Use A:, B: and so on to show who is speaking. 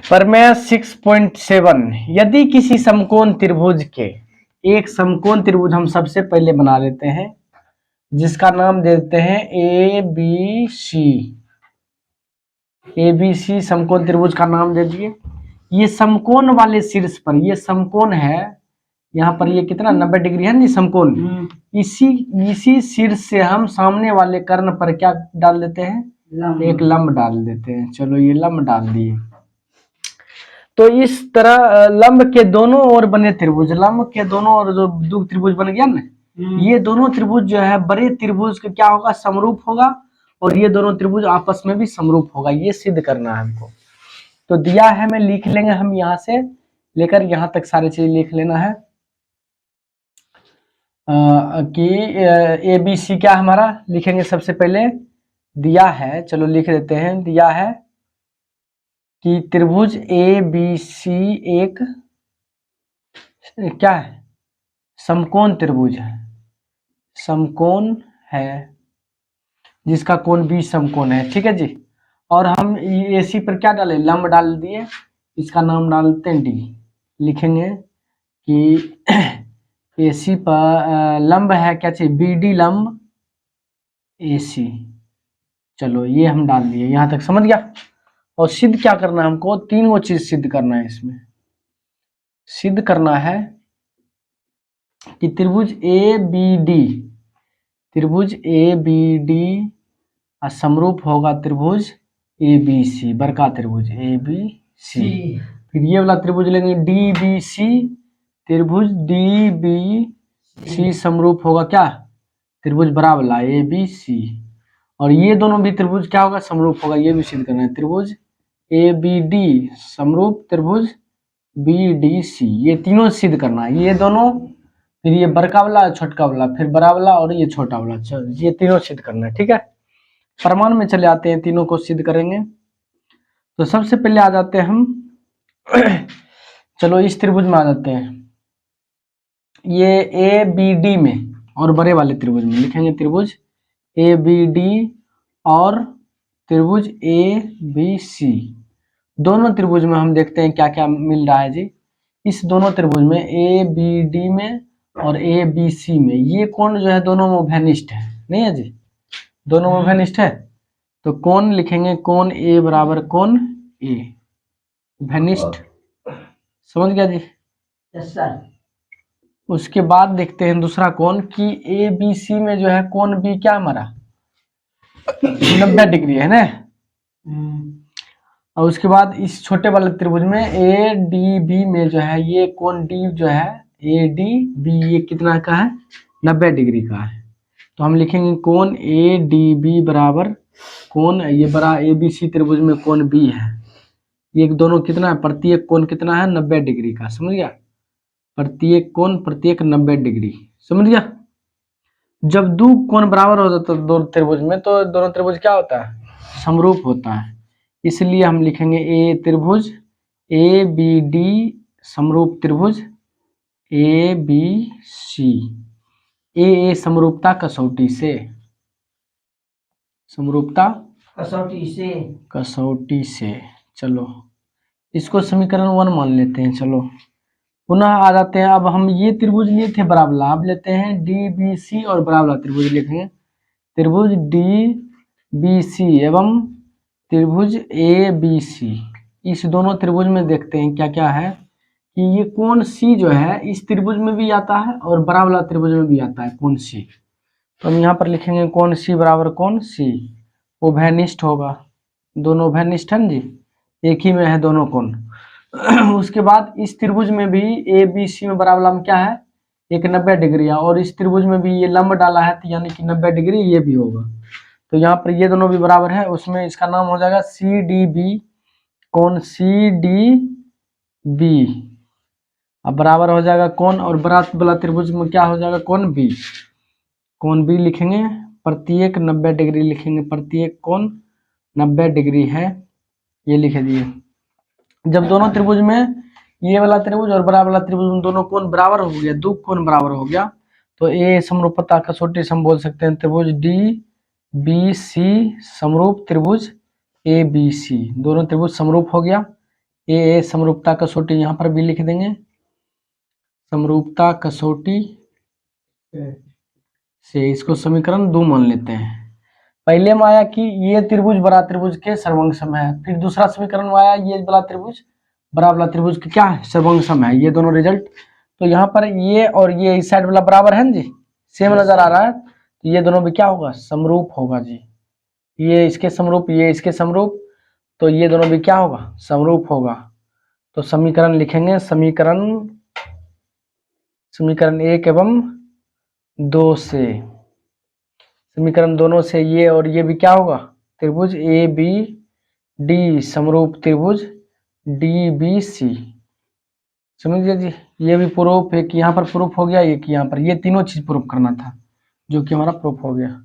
A: प्रमेय 6.7 यदि किसी समकोण त्रिभुज के एक समकोण त्रिभुज हम सबसे पहले बना लेते हैं जिसका नाम देते हैं ए बी सी समकोण त्रिभुज का नाम दे दिए। ये समकोण वाले शीर्ष पर, ये समकोण है, यहाँ पर ये कितना 90 डिग्री है ना समकोण, इसी शीर्ष से हम सामने वाले कर्ण पर क्या डाल देते हैं, एक लंब डाल देते हैं। चलो ये लंब डाल दिए। तो इस तरह लंब के दोनों ओर बने त्रिभुज, लंब के दोनों ओर जो दो त्रिभुज बन गया ना, ये दोनों त्रिभुज जो है बड़े त्रिभुज का क्या होगा, समरूप होगा, और ये दोनों त्रिभुज आपस में भी समरूप होगा। ये सिद्ध करना है हमको। तो दिया है, मैं लिख लेंगे हम यहाँ से लेकर यहाँ तक सारी चीज लिख लेना है कि ए बी सी क्या हमारा लिखेंगे सबसे पहले। दिया है, चलो लिख देते हैं, दिया है कि त्रिभुज ए बी सी एक क्या है, समकोण त्रिभुज है, समकोण है जिसका कोण बी समकोण है। ठीक है जी। और हम ए सी पर क्या डाले, लंब डाल दिए, इसका नाम डालते हैं डी। लिखेंगे कि ए सी पर लंब है क्या चाहिए, बी डी लंब ए सी। चलो ये हम डाल दिए, यहां तक समझ गया। और सिद्ध क्या करना है हमको, तीन वो चीज सिद्ध करना है। इसमें सिद्ध करना है कि त्रिभुज ए बी डी, त्रिभुज ए बी डी समरूप होगा त्रिभुज ए बी सी, बड़का त्रिभुज ए बी सी। फिर ये वाला त्रिभुज लेंगे डी बी सी, त्रिभुज डी बी सी समरूप होगा क्या, त्रिभुज बड़ा वाला ए बी सी। और ये दोनों भी त्रिभुज क्या होगा, समरूप होगा। ये भी सिद्ध करना है, त्रिभुज ए बी डी समरूप त्रिभुज बी डी सी। ये तीनों सिद्ध करना है, ये दोनों, फिर ये बड़का वाला, छोटका वाला, फिर बड़ा वाला और ये छोटा वाला, ये तीनों सिद्ध करना है। ठीक है, प्रमाण में चले आते हैं, तीनों को सिद्ध करेंगे। तो सबसे पहले आ जाते हैं हम चलो इस त्रिभुज में आ जाते हैं, ये ए बी डी में और बड़े वाले त्रिभुज में लिखेंगे त्रिभुज ए बी डी और त्रिभुज ए बी सी। दोनों त्रिभुज में हम देखते हैं क्या क्या मिल रहा है जी। इस दोनों त्रिभुज में ए बी डी में और ए बी सी में ये कोण जो है दोनों में उभयनिष्ठ है, नहीं है जी, दोनों में उभयनिष्ठ है। तो कोण लिखेंगे, कोण ए बराबर कोण ए, उभयनिष्ठ। समझ गया जी।
B: Yes sir.
A: उसके बाद देखते हैं दूसरा कोण कि ए बी सी में जो है कोण बी क्या हमारा 90 डिग्री है ना। और उसके बाद इस छोटे वाले त्रिभुज में ए डी बी में जो है ये कोण डी जो है ए डी बी, ये कितना का है, 90 डिग्री का है। तो हम लिखेंगे कोण ए डी बी बराबर कोण, ये बड़ा ए बी सी त्रिभुज में कोण बी है, ये दोनों कितना है, प्रत्येक कोण कितना है, 90 डिग्री का। समझ गया, प्रत्येक कोण प्रत्येक 90 डिग्री। समझ गया। जब दो कोण बराबर हो जाता है दोनों त्रिभुज में, तो दोनों त्रिभुज क्या होता है, समरूप होता है। इसलिए हम लिखेंगे ए त्रिभुज ए बी डी समरूप त्रिभुज ए बी सी। ए समरूपता कसौटी से, समरूपता कसौटी से। चलो इसको समीकरण 1 मान लेते हैं। चलो पुनः आ जाते हैं, अब हम ये त्रिभुज लिए थे बड़ा वाला, अब लेते हैं डी बी सी और बड़ा वाला त्रिभुज लिखेंगे, त्रिभुज डी बी सी एवं त्रिभुज ए बी सी। इस दोनों त्रिभुज में देखते हैं क्या क्या है कि ये कोण सी जो है इस त्रिभुज में भी आता है और बड़ा वाला त्रिभुज में भी आता है कोण सी। तो हम यहाँ पर लिखेंगे कोण सी बराबर कोण सी, उभयनिष्ठ होगा, दोनों उभयनिष्ठ है जी, एक ही में है दोनों कोण। उसके बाद इस त्रिभुज में भी ए बी सी में बड़ा वाला में क्या है, एक 90 डिग्री है, और इस त्रिभुज में भी ये लंब डाला है तो यानी कि 90 डिग्री ये भी होगा। तो यहाँ पर ये दोनों भी बराबर है, उसमें इसका नाम हो जाएगा सी डी बी, कोण सी डी बी। अब बराबर हो जाएगा कोण, और बड़ा वाला त्रिभुज में क्या हो जाएगा, कोण बी। कोण बी लिखेंगे प्रत्येक 90 डिग्री, लिखेंगे प्रत्येक कोण 90 डिग्री है, ये लिख दिए। जब दोनों त्रिभुज में ये वाला त्रिभुज और बड़ा वाला त्रिभुज दोनों कोण बराबर हो गया, दो कोण बराबर हो गया, तो ए समरूपता कसौटी से हम बोल सकते हैं त्रिभुज डी बी सी समरूप त्रिभुज ए बी सी। दोनों त्रिभुज समरूप हो गया, ए समरूपता कसौटी यहाँ पर भी लिख देंगे, समरूपता कसौटी से इसको समीकरण 2 मान लेते हैं। पहले में आया कि ये त्रिभुज बड़ा त्रिभुज के सर्वांग सम है, फिर दूसरा समीकरण में आया ये बड़ा त्रिभुज बड़ा त्रिभुज के क्या है, सर्वांग सम है, ये दोनों रिजल्ट। तो यहाँ पर ये और ये इस साइड वाला बराबर है ना जी, सेम नजर आ रहा है, तो ये दोनों भी क्या होगा, समरूप होगा जी। ये इसके समरूप, ये इसके समरूप, तो ये दोनों भी क्या होगा, समरूप होगा। तो समीकरण लिखेंगे, समीकरण 1 एवं 2 से, समीकरण दोनों से ये और ये भी क्या होगा, त्रिभुज ए बी डी समरूप त्रिभुज डी बी सी। समझिए जी, ये भी प्रूफ है कि यहाँ पर प्रूफ हो गया, ये कि यहाँ पर, ये तीनों चीज प्रूफ करना था जो कि हमारा प्रूफ हो गया।